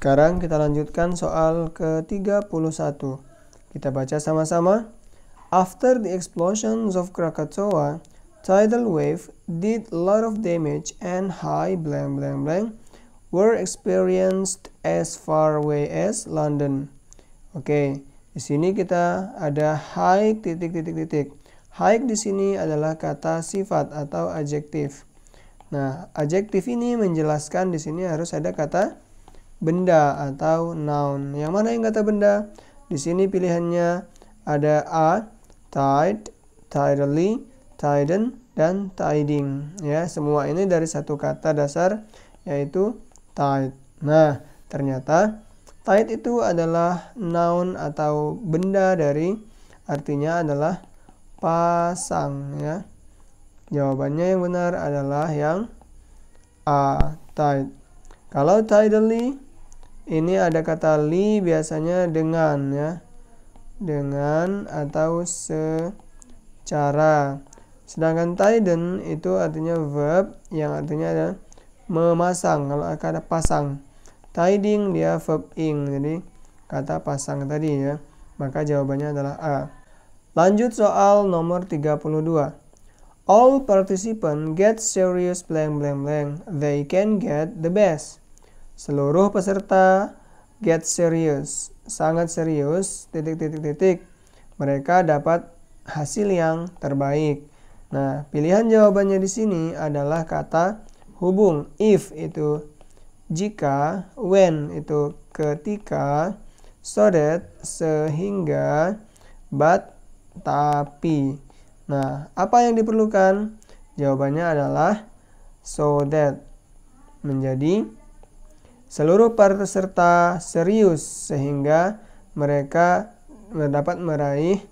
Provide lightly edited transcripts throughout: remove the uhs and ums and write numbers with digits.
Sekarang kita lanjutkan soal ke-31. Kita baca sama-sama. After the explosions of Krakatoa, tidal wave did a lot of damage and high blank blank blank were experienced as far away as London. Oke, di sini kita ada high titik titik titik. High di sini adalah kata sifat atau adjektif. Nah, adjektif ini menjelaskan di sini harus ada kata benda atau noun. Yang mana yang kata benda? Di sini pilihannya ada a, tide, tidally, tiden, dan tiding. Ya, semua ini dari satu kata dasar yaitu tide. Nah, ternyata tide itu adalah noun atau benda dari artinya adalah pasang ya. Jawabannya yang benar adalah yang a, tide. Kalau tidally ini ada kata li biasanya dengan ya. Dengan atau secara. Sedangkan tiden itu artinya verb yang artinya ada memasang. Kalau kata pasang. Tiding dia verb ing. Jadi kata pasang tadi ya. Maka jawabannya adalah A. Lanjut soal nomor 32. All participants get serious blank blank blank. They can get the best. Seluruh peserta get serious, sangat serius, titik titik titik. Mereka dapat hasil yang terbaik. Nah, pilihan jawabannya di sini adalah kata hubung. If itu jika, when itu ketika, so that sehingga, but tapi. Nah, apa yang diperlukan? Jawabannya adalah so that. Menjadi seluruh para peserta serius sehingga mereka dapat meraih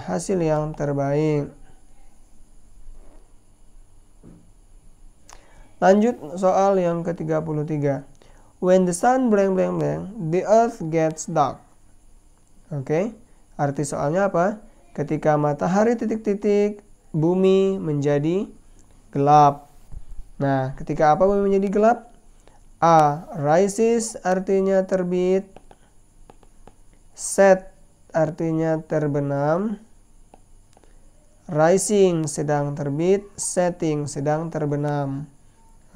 hasil yang terbaik. Lanjut soal yang ke-33. When the sun blank blank blank, the earth gets dark. Oke, arti soalnya apa? Ketika matahari titik-titik, bumi menjadi gelap. Nah, ketika apa bumi menjadi gelap? A. Rises artinya terbit. Set artinya terbenam. Rising sedang terbit. Setting sedang terbenam.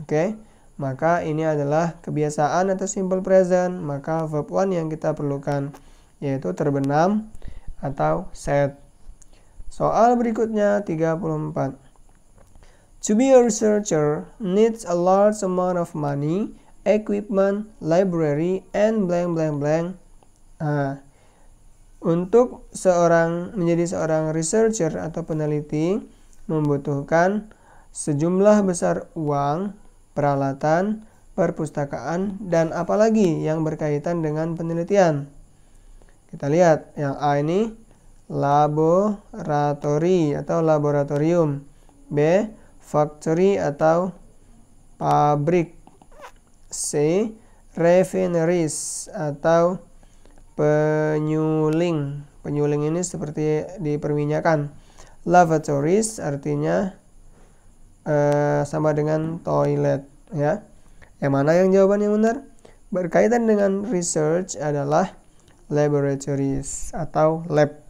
Oke, maka ini adalah kebiasaan atau simple present. Maka verb 1 yang kita perlukan yaitu terbenam atau set. Soal berikutnya 34. To be a researcher needs a large amount of money, equipment, library, and blank blank blank. Nah, untuk menjadi seorang researcher atau peneliti membutuhkan sejumlah besar uang, peralatan, perpustakaan, dan apalagi yang berkaitan dengan penelitian. Kita lihat yang A ini laboratory atau laboratorium. B. Factory atau pabrik. C. Refineries atau penyuling. Penyuling ini seperti di perminyakan. Lavatories artinya sama dengan toilet ya. Yang mana yang jawaban yang benar? Berkaitan dengan research adalah laboratories atau lab.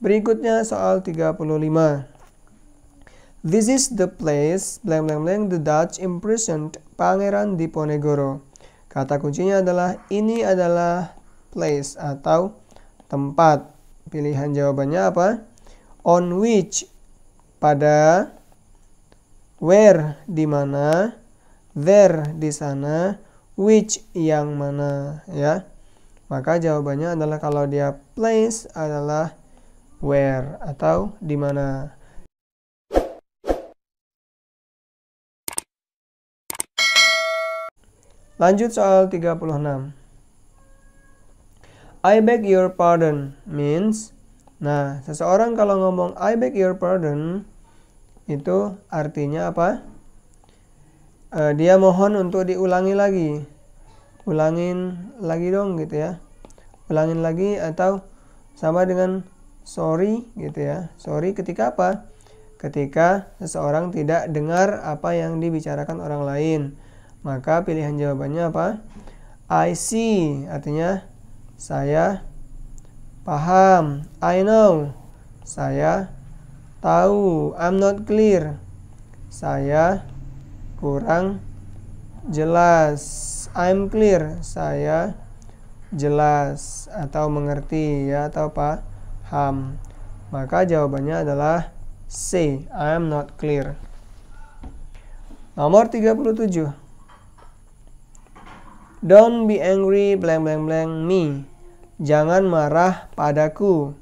Berikutnya soal 35. This is the place blank blank blank the Dutch imprisoned Pangeran Diponegoro. Kata kuncinya adalah ini adalah place atau tempat. Pilihan jawabannya apa? On which pada, where di mana, there di sana, which yang mana ya. Maka jawabannya adalah kalau dia place adalah where atau di mana. Lanjut soal 36. I beg your pardon means, nah seseorang kalau ngomong I beg your pardon itu artinya apa? Dia mohon untuk diulangi lagi. Ulangin lagi dong gitu ya. Ulangin lagi atau sama dengan sorry gitu ya. Sorry ketika apa? Ketika seseorang tidak dengar apa yang dibicarakan orang lain. Maka pilihan jawabannya apa? I see, artinya saya paham. I know, saya tahu. I'm not clear, saya kurang jelas. I'm clear, saya jelas atau mengerti ya, atau paham. Maka jawabannya adalah C, I'm not clear. Nomor 37. Don't be angry blank blank blank me. Jangan marah padaku.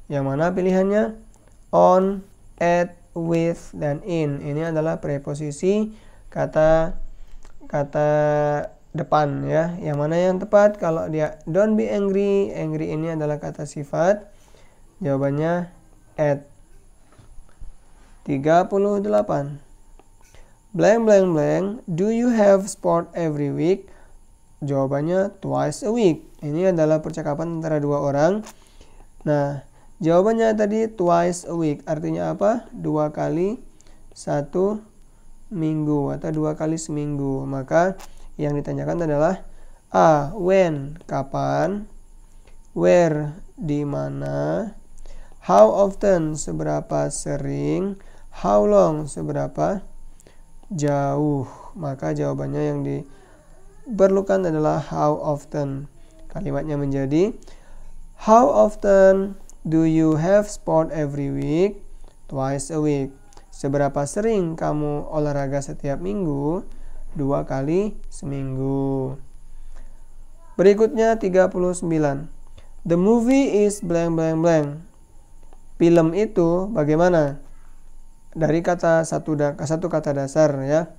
Yang mana pilihannya? On, at, with, dan in. Ini adalah preposisi kata depan ya. Yang mana yang tepat? Kalau dia don't be angry, angry ini adalah kata sifat. Jawabannya at. 38. Blank blank blank, do you have sport every week? Jawabannya twice a week. Ini adalah percakapan antara dua orang. Nah, jawabannya tadi twice a week. Artinya apa? 2 kali 1 minggu atau 2 kali seminggu. Maka yang ditanyakan adalah A. When? Kapan? Where? Di mana? How often? Seberapa sering? How long? Seberapa jauh? Maka jawabannya yang diperlukan adalah how often. Kalimatnya menjadi how often do you have sport every week? Twice a week. Seberapa sering kamu olahraga setiap minggu? 2 kali seminggu. Berikutnya 39. The movie is blank blank blank. Film itu bagaimana? Dari satu kata dasar ya.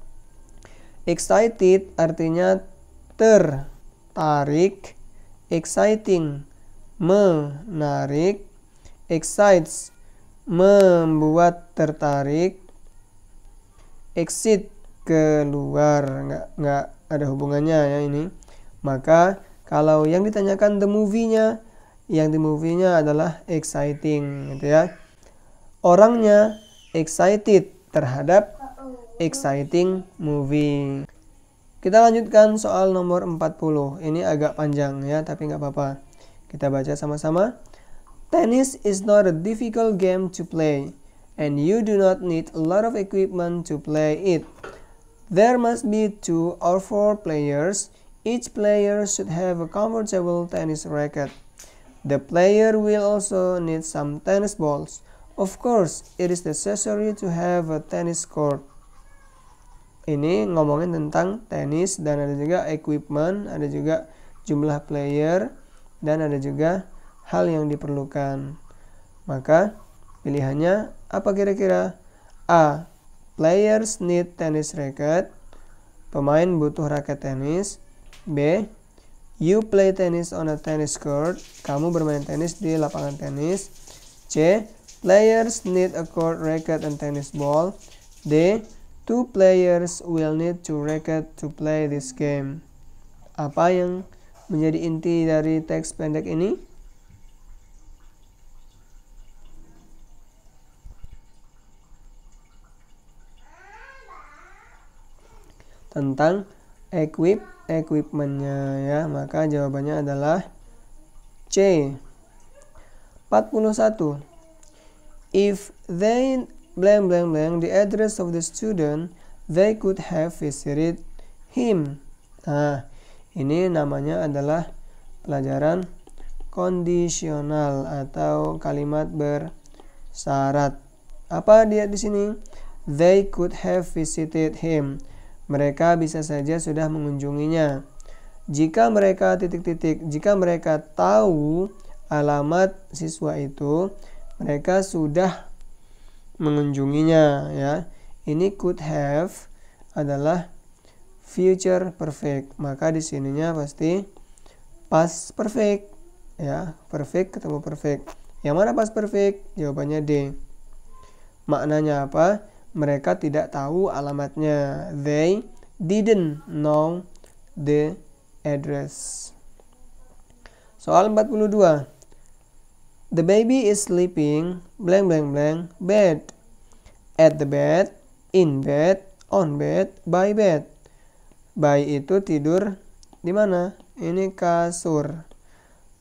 Excited artinya tertarik, exciting menarik, excites membuat tertarik, exit keluar, nggak ada hubungannya ya ini. Maka kalau yang ditanyakan the movie-nya, yang di movie-nya adalah exciting gitu ya. Orangnya excited terhadap exciting movie. Kita lanjutkan soal nomor 40. Ini agak panjang ya, tapi nggak apa-apa. Kita baca sama-sama. Tennis is not a difficult game to play, and you do not need a lot of equipment to play it. There must be 2 or 4 players. Each player should have a comfortable tennis racket. The player will also need some tennis balls. Of course, it is necessary to have a tennis court. Ini ngomongin tentang tenis dan ada juga equipment, ada juga jumlah player, dan ada juga hal yang diperlukan. Maka pilihannya apa kira-kira? A. Players need tennis racket. Pemain butuh raket tenis. B. You play tennis on a tennis court. Kamu bermain tenis di lapangan tenis. C. Players need a court, racket, and tennis ball. D. 2 players will need 2 racket to play this game. Apa yang menjadi inti dari teks pendek ini? Tentang equipmentnya ya. Maka jawabannya adalah C. 41. If they blank blank blank the address of the student, they could have visited him. Nah, ini namanya adalah pelajaran kondisional atau kalimat bersyarat. Apa dia di sini? They could have visited him. Mereka bisa saja sudah mengunjunginya. Jika mereka jika mereka tahu alamat siswa itu, mereka sudah mengunjunginya ya. Ini could have adalah future perfect. Maka di sininya pasti past perfect ya. Perfect ketemu perfect. Yang mana past perfect? Jawabannya D. Maknanya apa? Mereka tidak tahu alamatnya. They didn't know the address. Soal 42. The baby is sleeping blank blank blank bed. At the bed, in bed, on bed, by bed. Bayi itu tidur di mana? Ini kasur.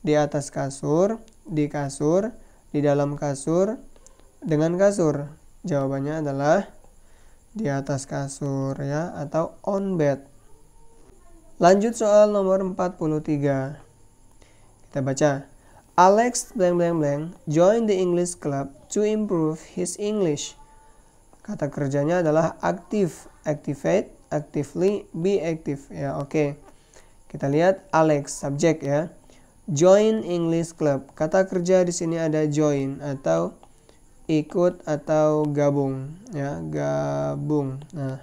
Di atas kasur, di kasur, di dalam kasur, dengan kasur. Jawabannya adalah di atas kasur ya, atau on bed. Lanjut soal nomor 43. Kita baca. Alex blank blank blank join the English club to improve his English. Kata kerjanya adalah active, activate, actively, be active ya. Oke. Kita lihat Alex subjek ya. Join English club. Kata kerja di sini ada join atau ikut atau gabung ya, gabung. Nah,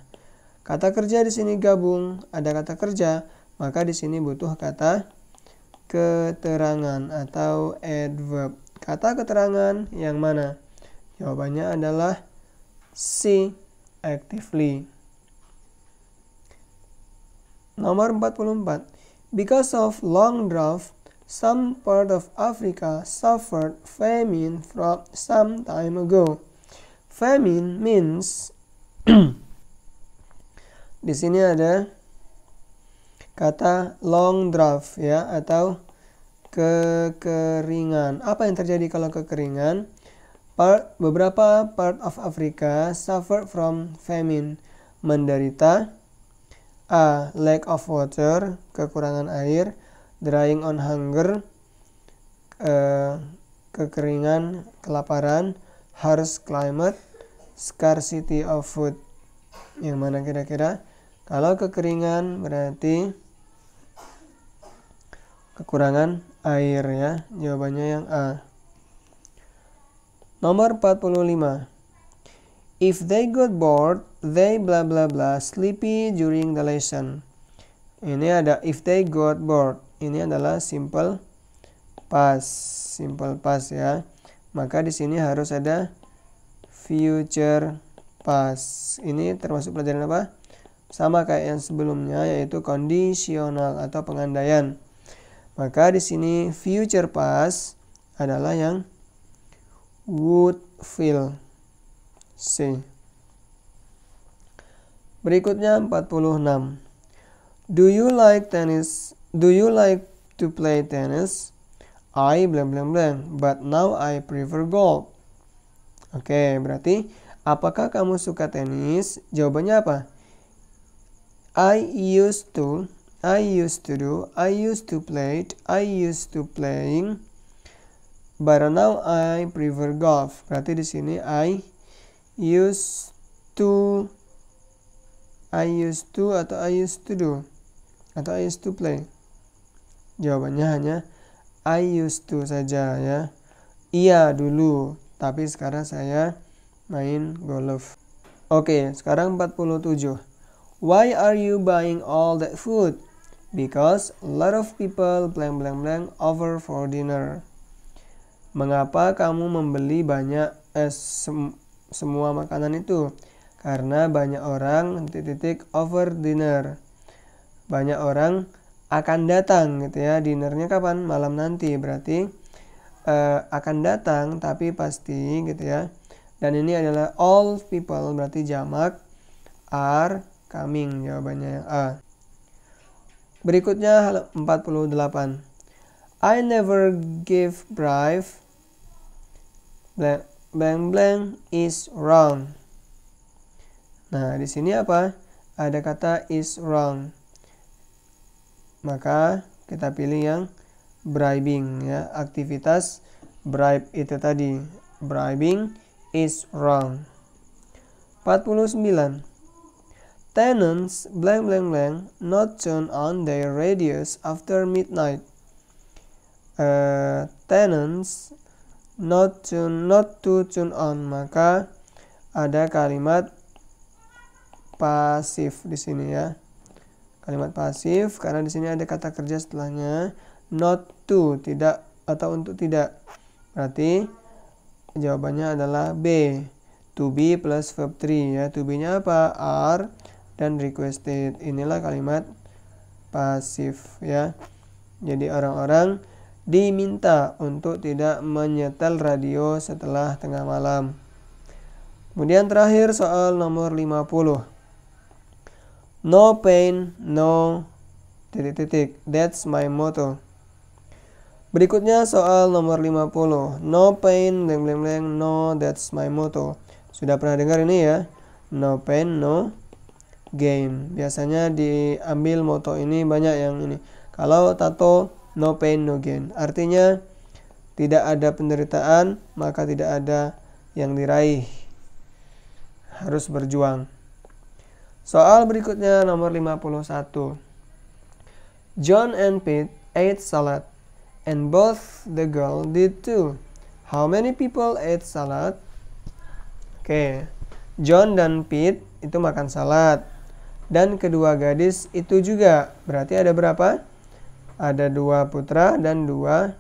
kata kerja di sini gabung, ada kata kerja, maka di sini butuh kata keterangan atau adverb. Kata keterangan yang mana? Jawabannya adalah C, actively. Nomor 44. Because of long drought, some part of Africa suffered famine from some time ago. Famine means di sini ada kata long drought ya, atau kekeringan. Apa yang terjadi kalau kekeringan? Beberapa part of Africa suffer from famine, menderita A. Lack of water, kekurangan air. Drying on hunger, kekeringan, kelaparan. Harsh climate, scarcity of food. Yang mana kira-kira? Kalau kekeringan berarti kekurangan air ya. Jawabannya yang A. Nomor 45. If they got bored, they blah blah blah sleepy during the lesson. Ini ada if they got bored. Ini adalah simple past ya. Maka di sini harus ada future past. Ini termasuk pelajaran apa? Sama kayak yang sebelumnya, yaitu kondisional atau pengandaian. Maka di sini future past adalah yang would feel. C. Berikutnya 46. Do you like tennis? Do you like to play tennis? I blank blank blank, but now I prefer golf. Oke, berarti apakah kamu suka tenis? Jawabannya apa? I used to do, I used to play, I used to playing, but now I prefer golf. Berarti di sini I used to atau I used to do atau I used to play. Jawabannya hanya I used to saja ya. Iya dulu, tapi sekarang saya main golf. Oke, sekarang 47. Why are you buying all that food? Because a lot of people blank blank blank over for dinner. Mengapa kamu membeli banyak semua makanan itu? Karena banyak orang over dinner. Banyak orang akan datang gitu ya. Dinernya kapan? Malam nanti. Berarti akan datang tapi pasti gitu ya. Dan ini adalah all people, berarti jamak. Are coming, jawabannya yang A. Berikutnya 48. I never give bribe. Blank blank is wrong. Nah, di sini apa? Ada kata is wrong. Maka kita pilih yang bribing ya. Aktivitas bribe itu tadi. Bribing is wrong. 49. Tenants blank blank blank not turn on their radios after midnight. Tenants not to turn on, maka ada kalimat pasif di sini ya. Kalimat pasif karena di sini ada kata kerja setelahnya, not to, tidak atau untuk tidak. Berarti jawabannya adalah B, to be plus verb 3 ya. To be-nya apa? Are dan requested. Inilah kalimat pasif ya. Jadi orang-orang diminta untuk tidak menyetel radio setelah tengah malam. Kemudian terakhir soal nomor 50. No pain, no titik-titik. That's my motto. Berikutnya soal nomor 50. No pain, blank blank blank, no, that's my motto. Sudah pernah dengar ini ya? No pain, no gain. Biasanya diambil moto ini banyak yang ini. Kalau tato, no pain, no gain. Artinya tidak ada penderitaan, maka tidak ada yang diraih. Harus berjuang. Soal berikutnya nomor 51. John and Pete ate salad, and both the girl did too. How many people ate salad? Oke, John dan Pete itu makan salad. Dan kedua gadis itu juga. Berarti ada berapa? Ada 2 putra dan 2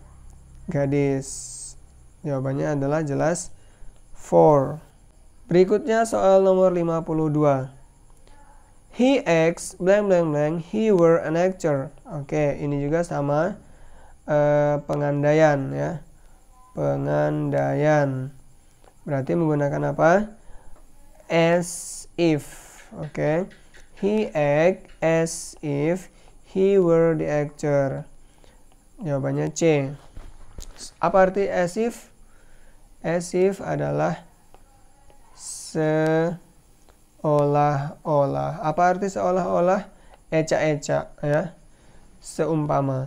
gadis. Jawabannya adalah jelas 4. Berikutnya soal nomor 52. He acts blank blank blank, he were an actor. Oke, ini juga sama pengandaian ya. Pengandaian. Berarti menggunakan apa? As if. Oke. He act as if he were the actor. Jawabannya C. Apa arti as if? As if adalah seolah-olah. Apa arti seolah-olah? Ecak-ecak ya. Seumpama.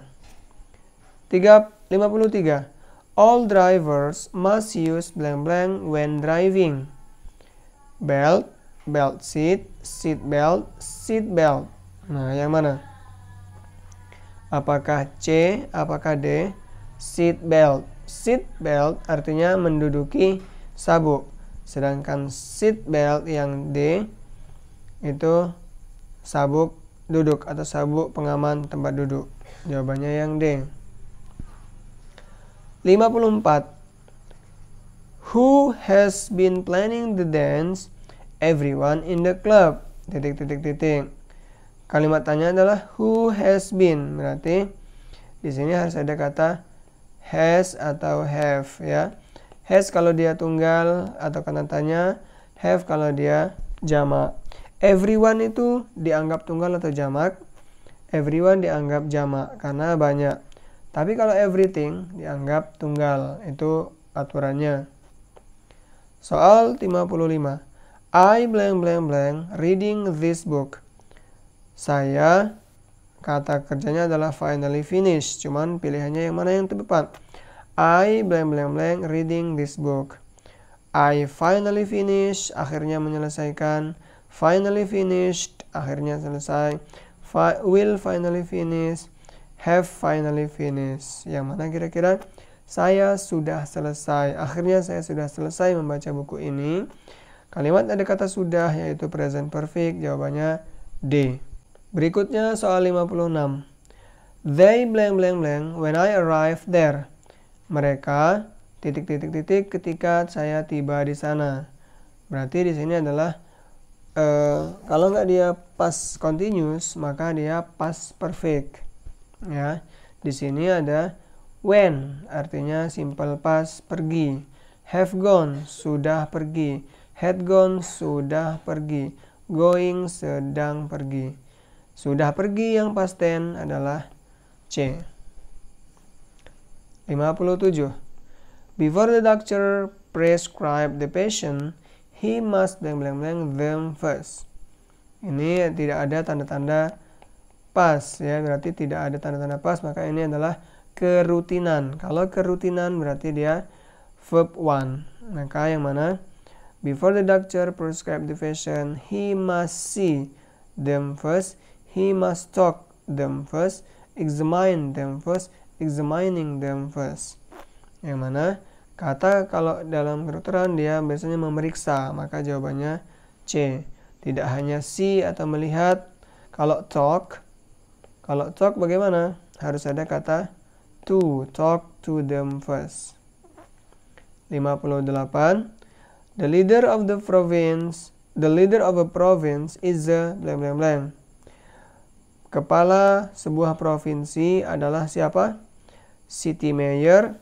53. All drivers must use blank blank when driving. Belt, belt seat, seat belt, seat belt. Nah, yang mana? Apakah C, apakah D? Seat belt. Seat belt artinya menduduki sabuk. Sedangkan seat belt yang D itu sabuk duduk atau sabuk pengaman tempat duduk. Jawabannya yang D. 54. Who has been planning the dance? Everyone in the club. Titik. Kalimat tanya adalah who has been. Berarti di sini harus ada kata has atau have ya. Has kalau dia tunggal atau kata tanya, have kalau dia jamak. Everyone itu dianggap tunggal atau jamak. Everyone dianggap jamak karena banyak. Tapi kalau everything dianggap tunggal, itu aturannya. Soal 55. I blank blank blank reading this book. Saya, kata kerjanya adalah finally finish. Cuman pilihannya yang mana yang tepat? I blank blank blank reading this book. I finally finish, akhirnya menyelesaikan. Finally finished, akhirnya selesai. Will finally finish. Have finally finished. Yang mana kira-kira? Saya sudah selesai. Akhirnya saya sudah selesai membaca buku ini. Kalimat ada kata sudah yaitu present perfect. Jawabannya D. Berikutnya soal 56. They blank blank blank when I arrived there. Mereka titik ketika saya tiba di sana. Berarti di sini adalah kalau nggak dia past continuous maka dia past perfect. Ya, di sini ada when, artinya simple past, pergi. Have gone, sudah pergi. Had gone, sudah pergi. Going, sedang pergi. Sudah pergi yang past tense adalah C. 57. Before the doctor prescribe the patient, he must blank blank blank them first. Ini tidak ada tanda-tanda pas ya, berarti tidak ada tanda-tanda pas, maka ini adalah kerutinan. Kalau kerutinan berarti dia verb 1. Maka yang mana? Before the doctor prescribe the patient, he must see them first, he must talk them first, examine them first, examining them first. Yang mana? Kata kalau dalam kedokteran dia biasanya memeriksa, maka jawabannya C. Tidak hanya see atau melihat. Kalau talk bagaimana? Harus ada kata to, talk to them first. 58. The leader of a province is a blank blank blank. Kepala sebuah provinsi adalah siapa? City mayor,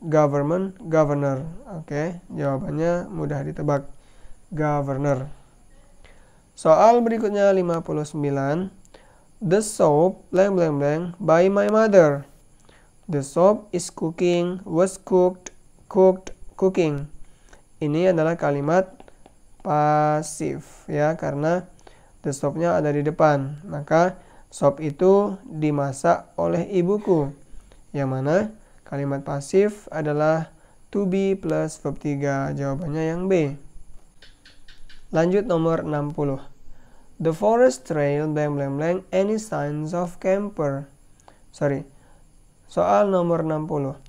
government, governor. Oke, jawabannya mudah ditebak. Governor. Soal berikutnya 59. The soup blank blank blank by my mother. The soup is cooking, was cooked, cooking. Ini adalah kalimat pasif ya, karena the soup-nya ada di depan. Maka soup itu dimasak oleh ibuku. Yang mana kalimat pasif adalah to be plus verb 3. Jawabannya yang B. Lanjut nomor 60. The forest trail blank blank blank any signs of camper. Soal nomor 60.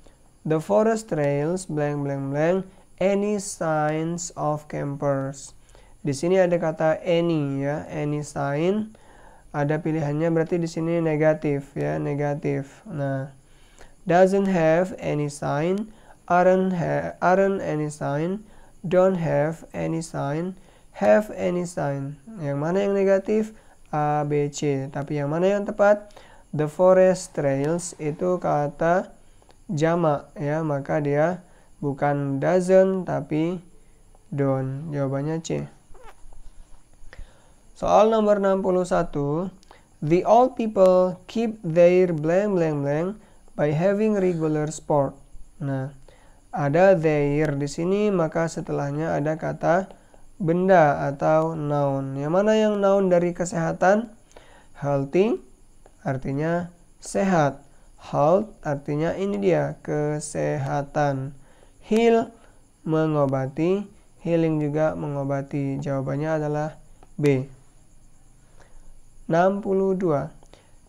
The forest trails blank blank blank any signs of campers. Di sini ada kata any ya, any sign. Ada pilihannya berarti di sini negatif ya, negatif. Nah, doesn't have any sign, aren't any sign, don't have any sign, have any sign. Yang mana yang negatif? A, B, C. Tapi yang mana yang tepat? The forest trails itu kata jamak ya, maka dia bukan doesn't tapi don't. Jawabannya C. Soal nomor 61. The old people keep their blank blank blank by having regular sport. Nah, ada their di sini, maka setelahnya ada kata benda atau noun. Yang mana yang noun dari kesehatan? Healthy artinya sehat. Health artinya ini dia, kesehatan. Heal mengobati, healing juga mengobati. Jawabannya adalah B. 62.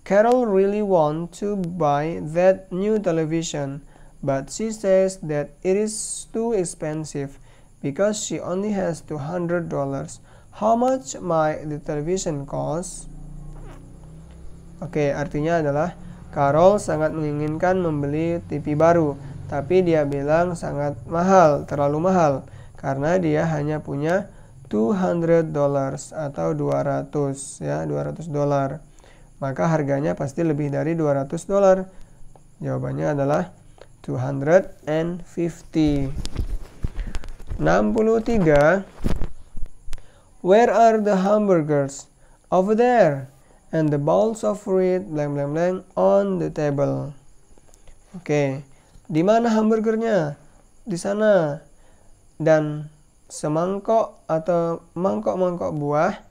Carol really want to buy that new television, but she says that it is too expensive because she only has $200. How much might the television cost? Oke, artinya adalah Carol sangat menginginkan membeli TV baru, tapi dia bilang sangat mahal, terlalu mahal, karena dia hanya punya $200 atau 200 ya, $200. Maka harganya pasti lebih dari $200. Jawabannya adalah 250. 63. Where are the hamburgers? Over there. And the bowls of fruit blank blank blank on the table. Oke, di mana hamburgernya? Di sana. Dan semangkok atau mangkok-mangkok buah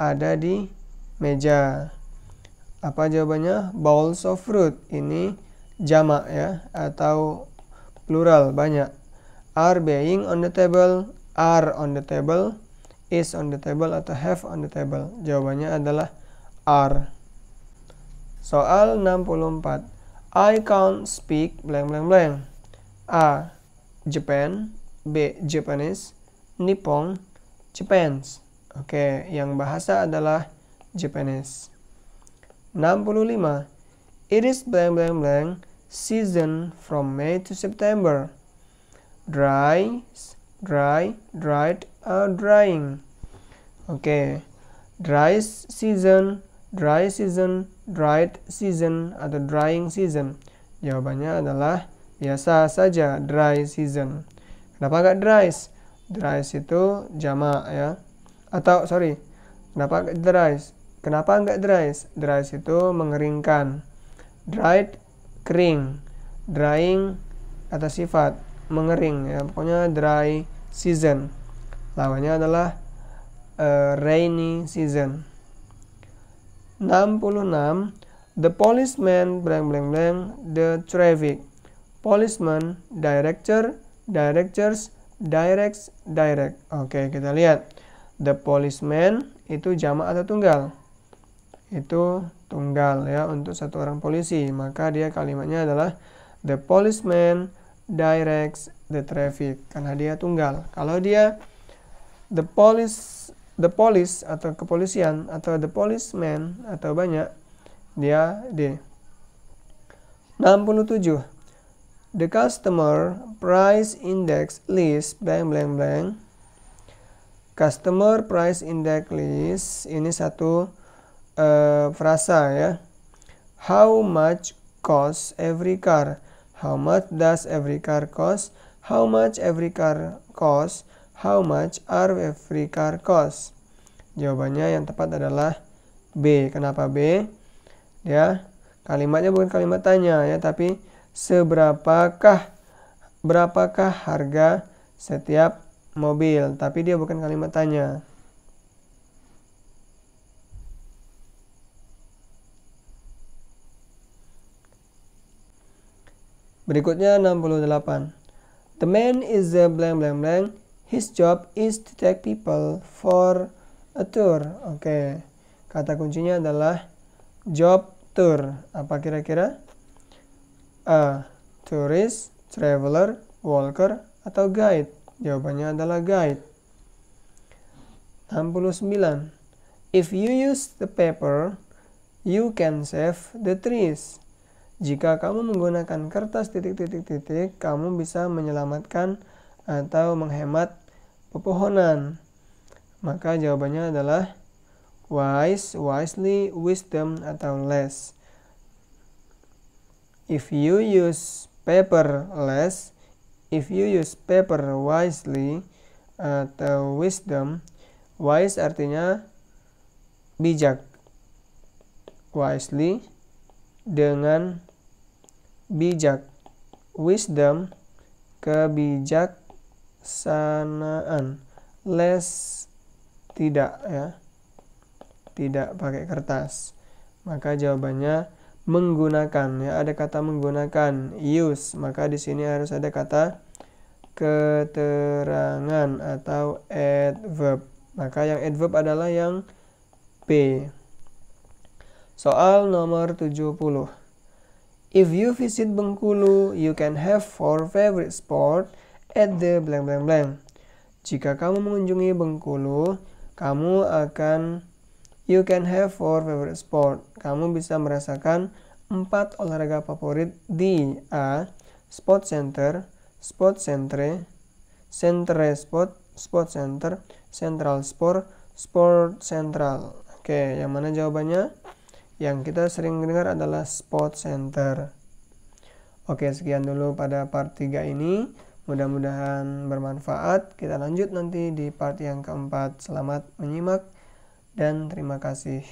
ada di meja. Apa jawabannya? Bowls of fruit. Ini jamak ya, atau plural, banyak. Are being on the table, are on the table, is on the table, atau have on the table. Jawabannya adalah are. Soal 64. I can't speak blank blank blank. A. Japan, B. Japanese, Nippon, Japanese. Oke, yang bahasa adalah Japanese. 65. It is blank blank blank season from May to September. Dry, dried, drying. Oke, dry season, dried season, atau drying season. Jawabannya adalah biasa saja, dry season. Kenapa nggak dries? Dries itu jamak ya. Atau kenapa nggak dries? Kenapa nggak dries? Dries itu mengeringkan. Dried, kering. Drying atau sifat mengering ya. Pokoknya dry season. Lawannya adalah rainy season. 66. The policeman blank blank blank the traffic. Policeman, director, directors, directs, direct. Oke, kita lihat. The policeman itu jamak atau tunggal? Itu tunggal ya, untuk satu orang polisi. Maka dia kalimatnya adalah the policeman directs the traffic, karena dia tunggal. Kalau dia the police atau kepolisian, atau the policeman atau banyak, dia D. 67. The customer price index list blank blank blank. Customer price index list ini satu frasa ya. How much costs every car? How much does every car cost? How much every car costs? How much are every car cost? Jawabannya yang tepat adalah B. Kenapa B? Ya, kalimatnya bukan kalimat tanya ya, tapi berapakah harga setiap mobil, tapi dia bukan kalimat tanya. Berikutnya 68. The man is a blank blank blank. His job is to take people for a tour. Oke. Kata kuncinya adalah job tour. Apa kira-kira? A. Tourist, traveler, walker, atau guide? Jawabannya adalah guide. 69. If you use the paper, you can save the trees. Jika kamu menggunakan kertas ... kamu bisa menyelamatkan atau menghemat pepohonan. Maka jawabannya adalah wise, wisely, wisdom, atau less. If you use paper less, if you use paper wisely, atau wisdom. Wise artinya bijak. Wisely dengan bijak. Wisdom kebijaksanaan. Less tidak ya. Tidak pakai kertas. Maka jawabannya menggunakan ya, ada kata menggunakan, use. Maka di sini harus ada kata keterangan atau adverb. Maka yang adverb adalah yang B. Soal nomor 70. If you visit Bengkulu, you can have 4 favorite sport at the blank blank blank. Jika kamu mengunjungi Bengkulu, you can have 4 favorite sport. Kamu bisa merasakan 4 olahraga favorit di A. Sport center, sport centre, centre sport, sport center, central sport, sport central. Oke, yang mana jawabannya? Yang kita sering dengar adalah sport center. Oke, sekian dulu pada part 3 ini. Mudah-mudahan bermanfaat. Kita lanjut nanti di part yang keempat. Selamat menyimak dan terima kasih.